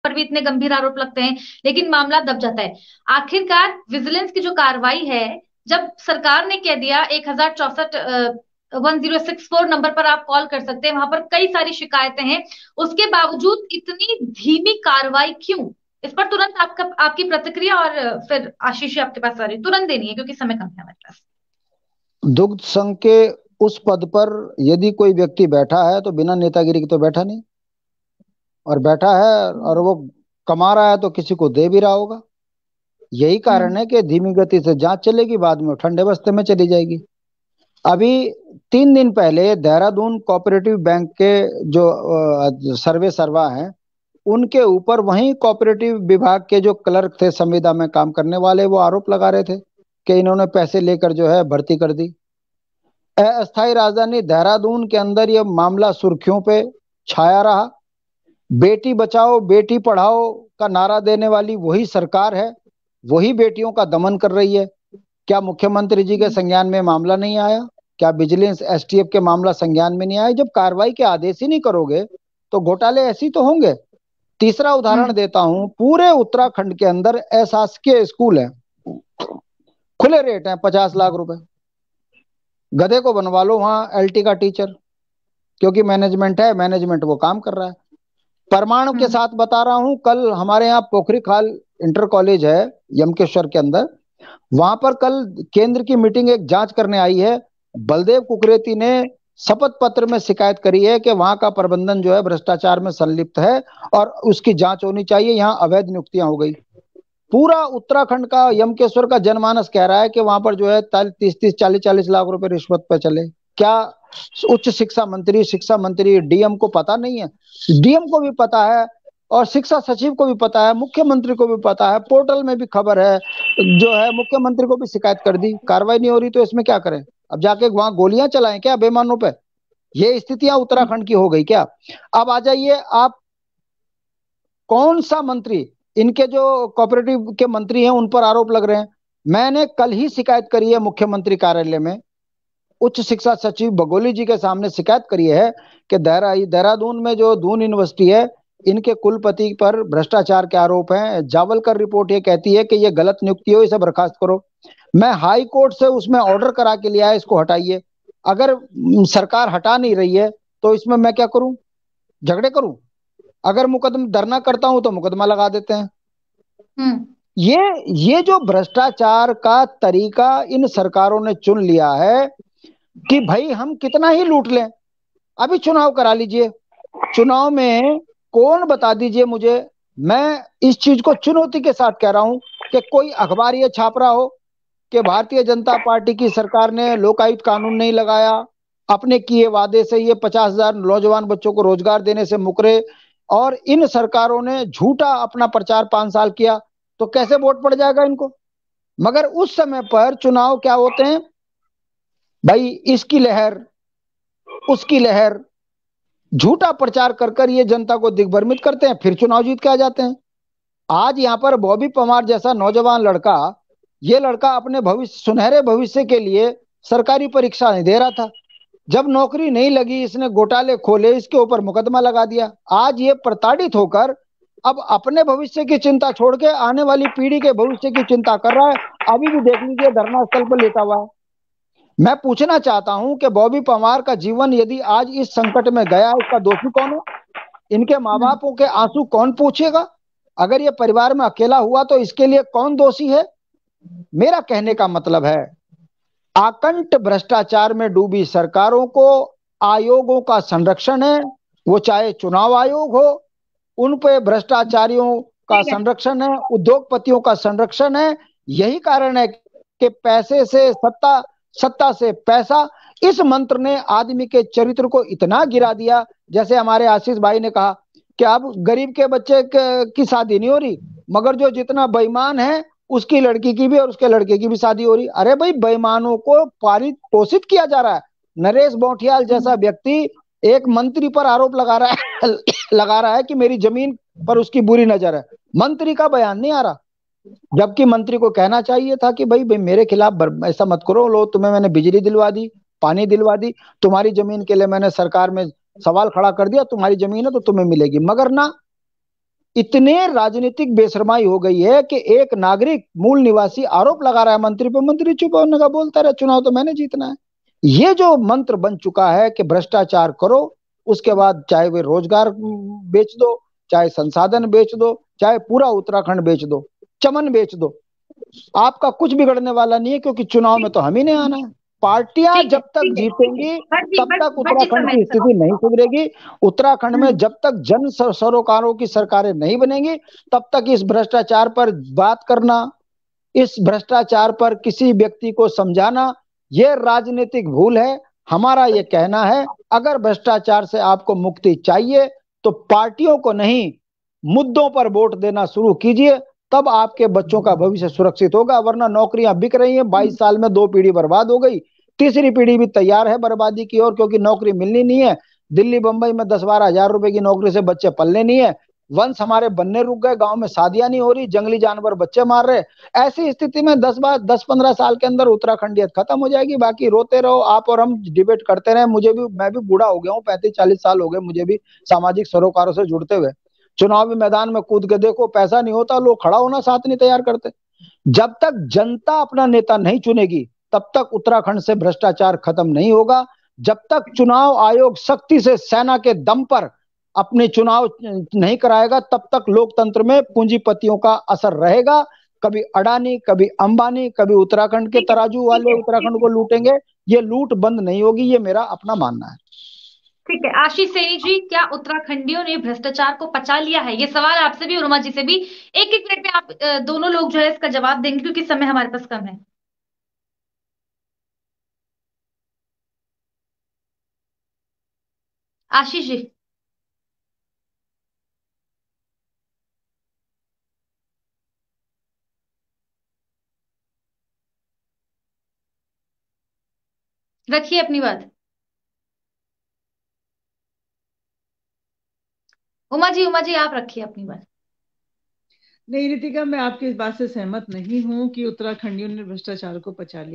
पर भी इतने गंभीर आरोप लगते हैं, लेकिन मामला दब जाता है। आखिरकार विजिलेंस की जो कार्रवाई है, जब सरकार ने कह दिया 1064 1064 नंबर पर आप कॉल कर सकते हैं, वहां पर कई सारी शिकायतें हैं, उसके बावजूद इतनी धीमी कार्रवाई क्यों? इस पर तुरंत आपकी प्रतिक्रिया, और फिर आशीष आपके पास आ रही तुरंत देनी है क्योंकि समय कम है हमारे पास। दुग्ध संघ के उस पद पर यदि कोई व्यक्ति बैठा है तो बिना नेतागिरी के तो बैठा नहीं, और बैठा है और वो कमा रहा है तो किसी को दे भी रहा होगा। यही कारण हम्म। है कि धीमी गति से जांच चलेगी, बाद में ठंडे बस्ते में चली जाएगी। अभी 3 दिन पहले देहरादून कोऑपरेटिव बैंक के जो सर्वे सर्वा हैं, उनके ऊपर वहीं कोऑपरेटिव विभाग के जो क्लर्क थे, संविदा में काम करने वाले, वो आरोप लगा रहे थे कि इन्होंने पैसे लेकर जो है भर्ती कर दी। अस्थायी राजधानी देहरादून के अंदर यह मामला सुर्खियों पे छाया रहा। बेटी बचाओ बेटी पढ़ाओ का नारा देने वाली वही सरकार है, वही बेटियों का दमन कर रही है। क्या मुख्यमंत्री जी के संज्ञान में मामला नहीं आया? क्या विजिलेंस एसटीएफ के मामला संज्ञान में नहीं आया? जब कार्रवाई के आदेश ही नहीं करोगे तो घोटाले ऐसे ही तो होंगे। तीसरा उदाहरण हम्म। देता हूं, पूरे उत्तराखंड के अंदर अशासकीय स्कूल है, खुले रेट है 50 लाख रुपए। गधे को बनवा लो वहां एलटी का टीचर, क्योंकि मैनेजमेंट है, मैनेजमेंट वो काम कर रहा है। परमाणु के हम्म। साथ बता रहा हूं, कल हमारे यहाँ पोखरी खाल इंटर कॉलेज है यमकेश्वर के अंदर, वहां पर कल केंद्र की मीटिंग एक जांच करने आई है। बलदेव कुकरेती ने शपथ पत्र में शिकायत करी है कि वहां का प्रबंधन जो है भ्रष्टाचार में संलिप्त है और उसकी जांच होनी चाहिए, यहाँ अवैध नियुक्तियां हो गई। पूरा उत्तराखंड का, यमकेश्वर का जनमानस कह रहा है कि वहां पर जो है 30-30 40-40 लाख रुपए रिश्वत पे चले। क्या उच्च शिक्षा मंत्री डीएम को पता नहीं है? डीएम को भी पता है, और शिक्षा सचिव को भी पता है, मुख्यमंत्री को भी पता है, पोर्टल में भी खबर है, जो है मुख्यमंत्री को भी शिकायत कर दी, कार्रवाई नहीं हो रही, तो इसमें क्या करें? अब जाके वहां गोलियां चलाएं क्या बेईमानों पे? ये स्थितियां उत्तराखंड की हो गई क्या? अब आ जाइए आप, कौन सा मंत्री, इनके जो कोऑपरेटिव के मंत्री हैं उन पर आरोप लग रहे हैं। मैंने कल ही शिकायत करी है मुख्यमंत्री कार्यालय में, उच्च शिक्षा सचिव बगोली जी के सामने शिकायत करी है कि देहरादून में जो दून यूनिवर्सिटी है, इनके कुलपति पर भ्रष्टाचार के आरोप हैं। जावलकर रिपोर्ट ये कहती है कि ये गलत नियुक्ति हो, इसे बर्खास्त करो। मैं हाई कोर्ट से उसमें ऑर्डर करा के लिया है, इसको हटाइए। अगर सरकार हटा नहीं रही है तो इसमें मैं क्या करूं? झगड़े करूं? अगर मुकदमा धरना करता हूं तो मुकदमा लगा देते हैं। हम्म। ये ये जो भ्रष्टाचार का तरीका इन सरकारों ने चुन लिया है कि भाई हम कितना ही लूट लें। अभी चुनाव करा लीजिए, चुनाव में कौन, बता दीजिए मुझे, मैं इस चीज को चुनौती के साथ कह रहा हूं कि कोई अखबार ये छाप रहा हो कि भारतीय जनता पार्टी की सरकार ने लोकायुक्त कानून नहीं लगाया, अपने किए वादे से ये 50,000 नौजवान बच्चों को रोजगार देने से मुकरे, और इन सरकारों ने झूठा अपना प्रचार 5 साल किया, तो कैसे वोट पड़ जाएगा इनको? मगर उस समय पर चुनाव क्या होते हैं भाई, इसकी लहर उसकी लहर, झूठा प्रचार कर कर ये जनता को दिग्भ्रमित करते हैं, फिर चुनाव जीत के आ जाते हैं। आज यहाँ पर बॉबी पमार जैसा नौजवान लड़का, ये लड़का अपने भविष्य, सुनहरे भविष्य के लिए सरकारी परीक्षा नहीं दे रहा था। जब नौकरी नहीं लगी, इसने घोटाले खोले, इसके ऊपर मुकदमा लगा दिया। आज ये प्रताड़ित होकर अब अपने भविष्य की चिंता छोड़ के आने वाली पीढ़ी के भविष्य की चिंता कर रहा है। अभी भी देख लीजिए धरना स्थल पर लेटा हुआ है। मैं पूछना चाहता हूं कि बॉबी पमार का जीवन यदि आज इस संकट में गया, इसका दोषी कौन है? इनके माँ हम्म। बापों के आंसू कौन पूछेगा? अगर ये परिवार में अकेला हुआ तो इसके लिए कौन दोषी है? मेरा कहने का मतलब है, आकंठ भ्रष्टाचार में डूबी सरकारों को आयोगों का संरक्षण है, वो चाहे चुनाव आयोग हो, उन पे भ्रष्टाचारियों का ठीक है। संरक्षण है, उद्योगपतियों का संरक्षण है। यही कारण है कि पैसे से सत्ता, सत्ता से पैसा, इस मंत्र ने आदमी के चरित्र को इतना गिरा दिया। जैसे हमारे आशीष भाई ने कहा कि अब गरीब के बच्चे की शादी नहीं हो रही, मगर जो जितना बेईमान है उसकी लड़की की भी और उसके लड़के की भी शादी हो रही। अरे भाई, बेईमानों को पालित पोषित किया जा रहा है। नरेश बौठियाल जैसा व्यक्ति एक मंत्री पर आरोप लगा रहा है लगा रहा है कि मेरी जमीन पर उसकी बुरी नजर है। मंत्री का बयान नहीं आ रहा, जबकि मंत्री को कहना चाहिए था कि भाई भाई मेरे खिलाफ ऐसा मत करो, लो तुम्हें मैंने बिजली दिलवा दी, पानी दिलवा दी, तुम्हारी जमीन के लिए मैंने सरकार में सवाल खड़ा कर दिया, तुम्हारी जमीन है तो तुम्हें मिलेगी। मगर ना, इतने राजनीतिक बेशर्माई हो गई है कि एक नागरिक मूल निवासी आरोप लगा रहा है मंत्री पर, मंत्री चुप होने का बोलता रहे चुनाव तो मैंने जीतना है। ये जो मंत्र बन चुका है कि भ्रष्टाचार करो, उसके बाद चाहे वे रोजगार बेच दो, चाहे संसाधन बेच दो, चाहे पूरा उत्तराखंड बेच दो, चमन बेच दो, आपका कुछ बिगड़ने वाला नहीं है, क्योंकि चुनाव में तो हम ही नहीं आना है। पार्टियां ठीक है, जब तक ठीक है, ठीक है। जीतेंगी भट्ट जी, तब भट्ट तक भट्ट जी, उत्तराखंड समय की समय। स्थिति नहीं सुधरेगी। उत्तराखंड में हम्म। जब तक जन सरोकारों की सरकारें नहीं बनेंगी, तब तक इस भ्रष्टाचार पर बात करना, इस भ्रष्टाचार पर किसी व्यक्ति को समझाना, यह राजनीतिक भूल है। हमारा यह कहना है, अगर भ्रष्टाचार से आपको मुक्ति चाहिए तो पार्टियों को नहीं, मुद्दों पर वोट देना शुरू कीजिए, तब आपके बच्चों का भविष्य सुरक्षित होगा। वरना नौकरियां बिक रही हैं, 22 साल में 2 पीढ़ी बर्बाद हो गई, तीसरी पीढ़ी भी तैयार है बर्बादी की ओर, क्योंकि नौकरी मिलनी नहीं है। दिल्ली बंबई में 10-12 हजार रुपए की नौकरी से बच्चे पलने नहीं है, वंश हमारे बनने रुक गए, गांव में शादियां नहीं हो रही, जंगली जानवर बच्चे मार रहे। ऐसी स्थिति में 10-15 साल के अंदर उत्तराखंडियत खत्म हो जाएगी। बाकी रोते रहो आप और हम डिबेट करते रहे, मैं भी बूढ़ा हो गया हूँ, 35-40 साल हो गए मुझे भी सामाजिक सरोकारों से जुड़ते हुए। चुनावी मैदान में कूद के देखो, पैसा नहीं होता, लोग खड़ा होना साथ नहीं तैयार करते। जब तक जनता अपना नेता नहीं चुनेगी, तब तक उत्तराखंड से भ्रष्टाचार खत्म नहीं होगा। जब तक चुनाव आयोग सख्ती से सेना के दम पर अपने चुनाव नहीं कराएगा, तब तक लोकतंत्र में पूंजीपतियों का असर रहेगा। कभी अडानी, कभी अंबानी, कभी उत्तराखंड के ठीक है, तराजू ठीक वाले है, ठीक उत्तराखंड है। को लूटेंगे। ये लूट बंद नहीं होगी, ये मेरा अपना मानना है। ठीक है, आशीष सैनी जी, क्या उत्तराखंडियों ने भ्रष्टाचार को पचा लिया है? ये सवाल आपसे भी और उमा जी से भी। एक एक मिनट में आप दोनों लोग जो है इसका जवाब देंगे, क्योंकि समय हमारे पास कम है। आशीष जी। रखिए अपनी बात। उमा जी आप रखिए अपनी बात। नहीं रितिका, मैं आपकी इस बात से सहमत नहीं हूँ कि उत्तराखंडियों ने भ्रष्टाचार को पचा लिया।